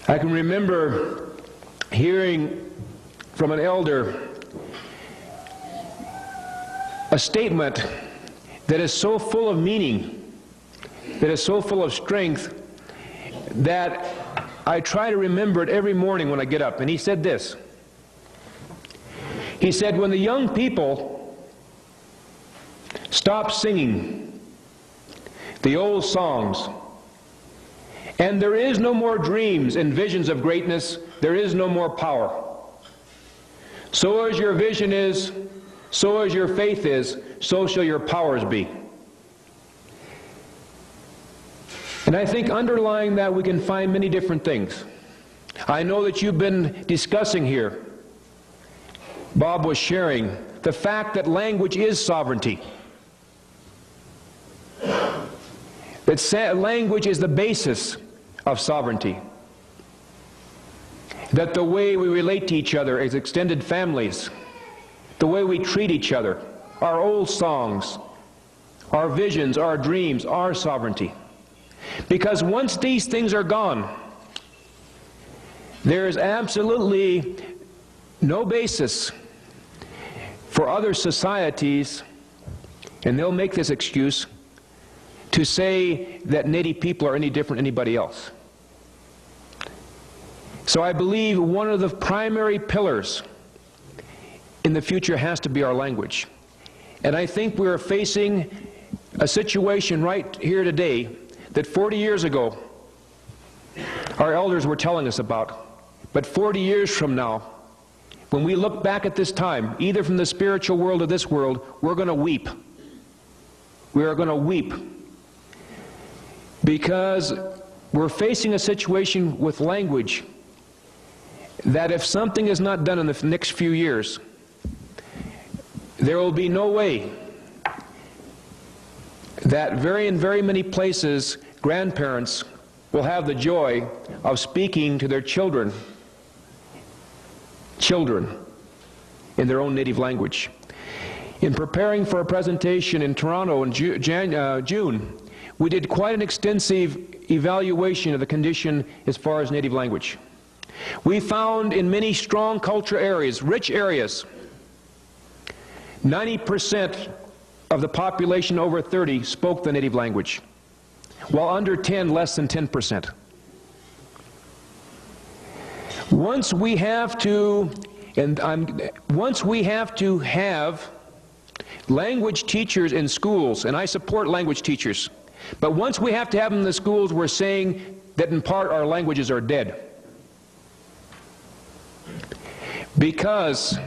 I can remember hearing from an elder a statement that is so full of meaning, that is so full of strength, that I try to remember it every morning when I get up. And he said this. He said, when the young people stop singing the old songs, and there is no more dreams and visions of greatness, there is no more power. So as your vision is, so as your faith is, so shall your powers be. And I think underlying that we can find many different things. I know that you've been discussing here, Bob was sharing, the fact that language is sovereignty. That language is the basis of sovereignty. That the way we relate to each other as extended families, the way we treat each other, our old songs, our visions, our dreams, our sovereignty. Because once these things are gone, there is absolutely no basis for other societies, and they'll make this excuse, to say that Native people are any different than anybody else. So I believe one of the primary pillars in the future has to be our language. And I think we are facing a situation right here today that 40 years ago our elders were telling us about. But 40 years from now, when we look back at this time, either from the spiritual world or this world, we're going to weep. We are going to weep. Because we're facing a situation with language that if something is not done in the next few years, there will be no way that in very many places grandparents will have the joy of speaking to their children in their own native language. In preparing for a presentation in Toronto in June, we did quite an extensive evaluation of the condition as far as native language. We found in many strong culture areas, rich areas, 90% of the population over 30 spoke the native language, while under 10, less than 10%. Once we have to have language teachers in schools, and I support language teachers, but once we have to have them in the schools, we're saying that in part our languages are dead. Because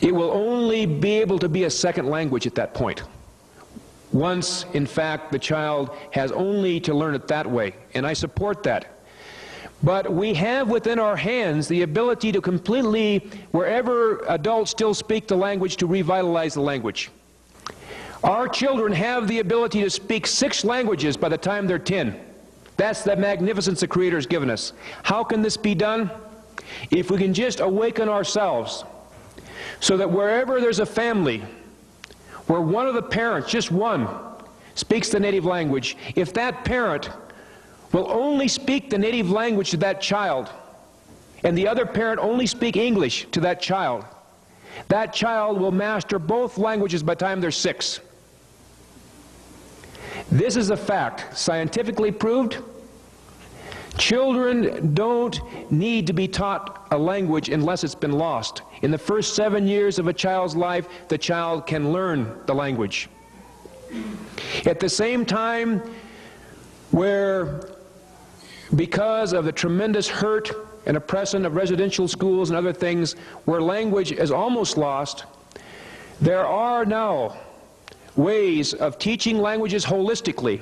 it will only be able to be a second language at that point. Once, in fact, the child has only to learn it that way, and I support that. But we have within our hands the ability to completely, wherever adults still speak the language, to revitalize the language. Our children have the ability to speak 6 languages by the time they're 10. That's the magnificence the Creator has given us. How can this be done? If we can just awaken ourselves so that wherever there's a family where one of the parents, just one, speaks the native language, if that parent will only speak the native language to that child and the other parent only speak English to that child will master both languages by the time they're 6. This is a fact, scientifically proved. Children don't need to be taught a language unless it's been lost. In the first 7 years of a child's life, the child can learn the language. At the same time, where because of the tremendous hurt and oppression of residential schools and other things, where language is almost lost, there are now ways of teaching languages holistically.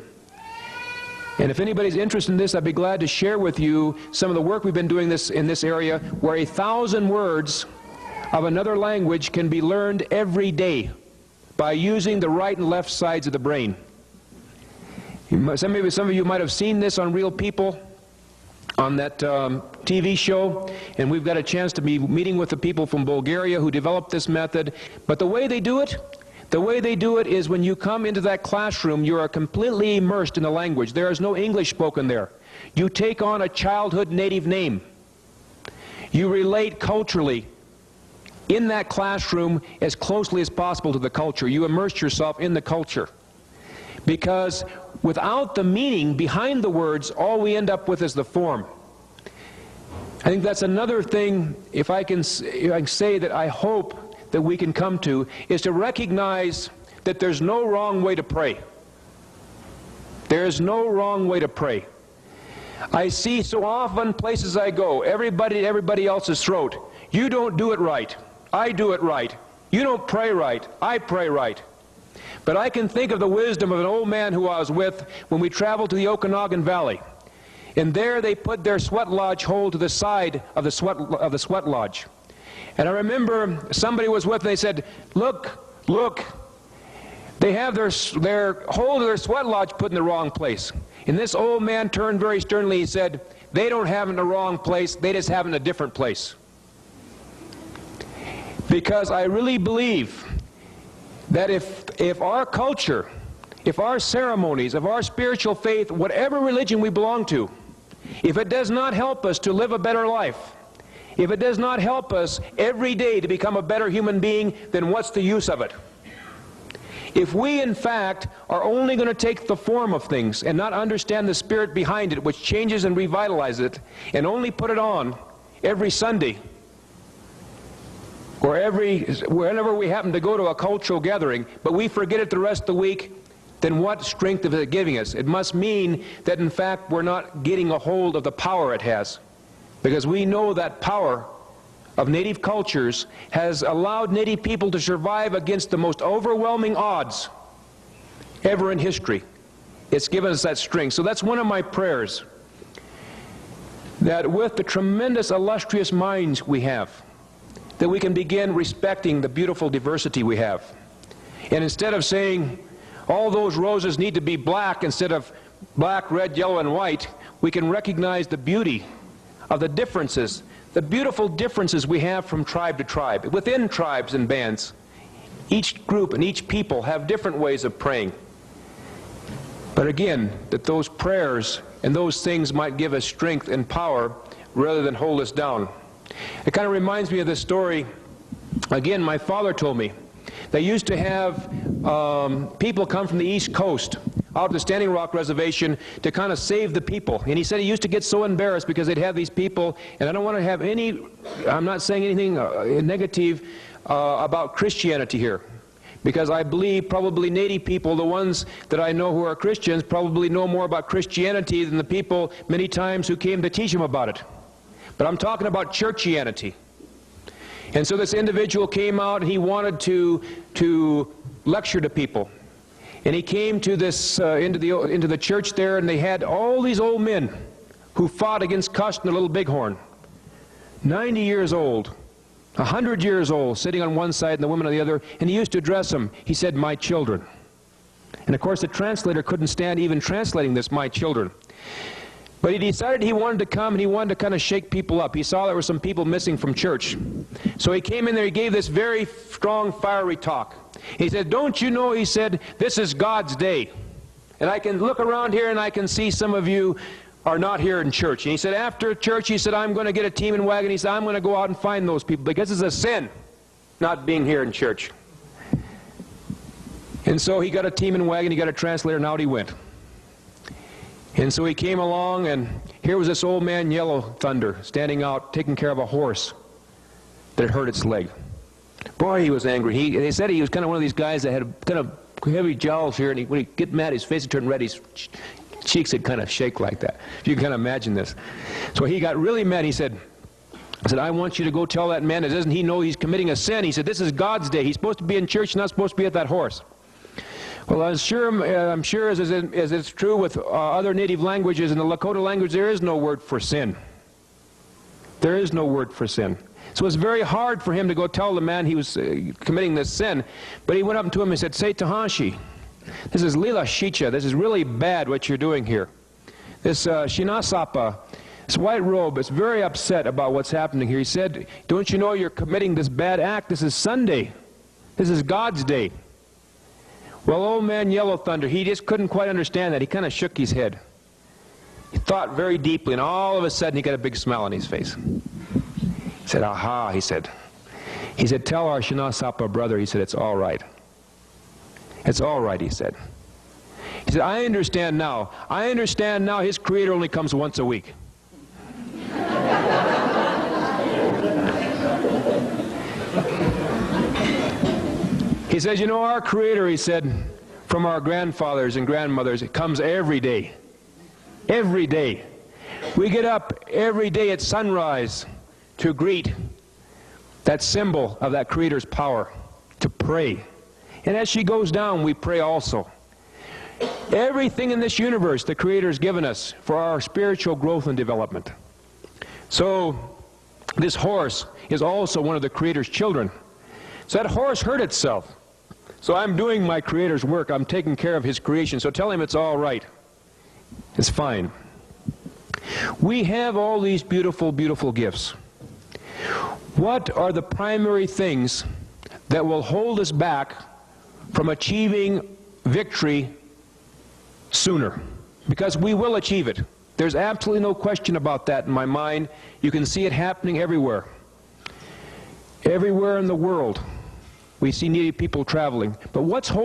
And if anybody's interested in this, I'd be glad to share with you some of the work we've been doing in this area, where 1,000 words of another language can be learned every day by using the right and left sides of the brain. Some of you might have seen this on Real People, on that TV show, and we've got a chance to be meeting with the people from Bulgaria who developed this method. But the way they do it is when you come into that classroom, you are completely immersed in the language. There is no English spoken there. You take on a childhood native name. You relate culturally in that classroom as closely as possible to the culture. You immerse yourself in the culture. Because without the meaning behind the words, all we end up with is the form. I think that's another thing, if I can say that I hope that we can come to, is to recognize that there's no wrong way to pray. There's no wrong way to pray. I see so often places I go, everybody at everybody else's throat. You don't do it right. I do it right. You don't pray right. I pray right. But I can think of the wisdom of an old man who I was with when we traveled to the Okanagan Valley. And there they put their sweat lodge hole to the side of the sweat lodge. And I remember somebody was with, and they said, look, look, they have their hole to their sweat lodge put in the wrong place. And this old man turned very sternly, he said, they don't have it in the wrong place, they just have it in a different place. Because I really believe that if our culture, if our ceremonies, if our spiritual faith, whatever religion we belong to, if it does not help us to live a better life, if it does not help us every day to become a better human being, then what's the use of it? If we, in fact, are only going to take the form of things and not understand the spirit behind it, which changes and revitalizes it, and only put it on every Sunday, or whenever we happen to go to a cultural gathering, but we forget it the rest of the week, then what strength is it giving us? It must mean that, in fact, we're not getting a hold of the power it has. Because we know that power of native cultures has allowed native people to survive against the most overwhelming odds ever in history. It's given us that strength. So that's one of my prayers, that with the tremendous illustrious minds we have, that we can begin respecting the beautiful diversity we have. And instead of saying all those roses need to be black instead of black, red, yellow, and white, we can recognize the beauty of the differences, the beautiful differences we have from tribe to tribe. Within tribes and bands, each group and each people have different ways of praying. But again, that those prayers and those things might give us strength and power rather than hold us down. It kind of reminds me of this story. Again, my father told me. They used to have people come from the East Coast out to the Standing Rock Reservation to kind of save the people. And he said he used to get so embarrassed because they'd have these people, and I don't want to have any, I'm not saying anything negative about Christianity here, because I believe probably native people, the ones that I know who are Christians, probably know more about Christianity than the people many times who came to teach them about it. But I'm talking about churchianity. And so this individual came out and he wanted to lecture to people. And he came to this into the church there, and they had all these old men who fought against Custer and the Little Bighorn. 90 years old, 100 years old, sitting on one side and the women on the other, and he used to address them. He said, "My children." And of course the translator couldn't stand even translating this, "my children." But he decided he wanted to come and he wanted to kind of shake people up. He saw there were some people missing from church. So he came in there, he gave this very strong, fiery talk. He said, "Don't you know," he said, "this is God's day. And I can look around here and I can see some of you are not here in church." And he said, after church, he said, "I'm going to get a team and wagon." He said, "I'm going to go out and find those people, because it's a sin not being here in church." And so he got a team and wagon, he got a translator, and out he went. And so he came along, and here was this old man, Yellow Thunder, standing out, taking care of a horse that had hurt its leg. Boy, he was angry. They said he was kind of one of these guys that had kind of heavy jowls here, and when he'd get mad, his face would turn red, his cheeks would kind of shake like that. If you can kind of imagine this. So he got really mad. He said, "I want you to go tell that man, doesn't he know he's committing a sin?" He said, "This is God's day. He's supposed to be in church, not supposed to be at that horse." Well, I'm sure as it's true with other native languages, in the Lakota language, there is no word for sin. There is no word for sin. So it's very hard for him to go tell the man he was committing this sin. But he went up to him and said, "Say, Tahanshi, this is Lila Shicha. This is really bad what you're doing here. This Shinasapa, this white robe, is very upset about what's happening here." He said, "Don't you know you're committing this bad act? This is Sunday. This is God's day." Well, old man Yellow Thunder, he just couldn't quite understand that. He kind of shook his head. He thought very deeply, and all of a sudden he got a big smile on his face. He said, aha, he said. He said, tell our Shinasapa brother, he said, it's all right. It's all right, he said. He said, I understand now. I understand now his creator only comes once a week. He says, you know, our creator, he said, from our grandfathers and grandmothers, it comes every day. Every day. We get up every day at sunrise to greet that symbol of that creator's power, to pray. And as she goes down, we pray also. Everything in this universe the creator has given us for our spiritual growth and development. So this horse is also one of the creator's children. So that horse hurt itself. So I'm doing my creator's work. I'm taking care of his creation. So tell him it's all right. It's fine. We have all these beautiful, beautiful gifts. What are the primary things that will hold us back from achieving victory sooner? Because we will achieve it. There's absolutely no question about that in my mind. You can see it happening everywhere. Everywhere in the world, we see needy people traveling. But what's holding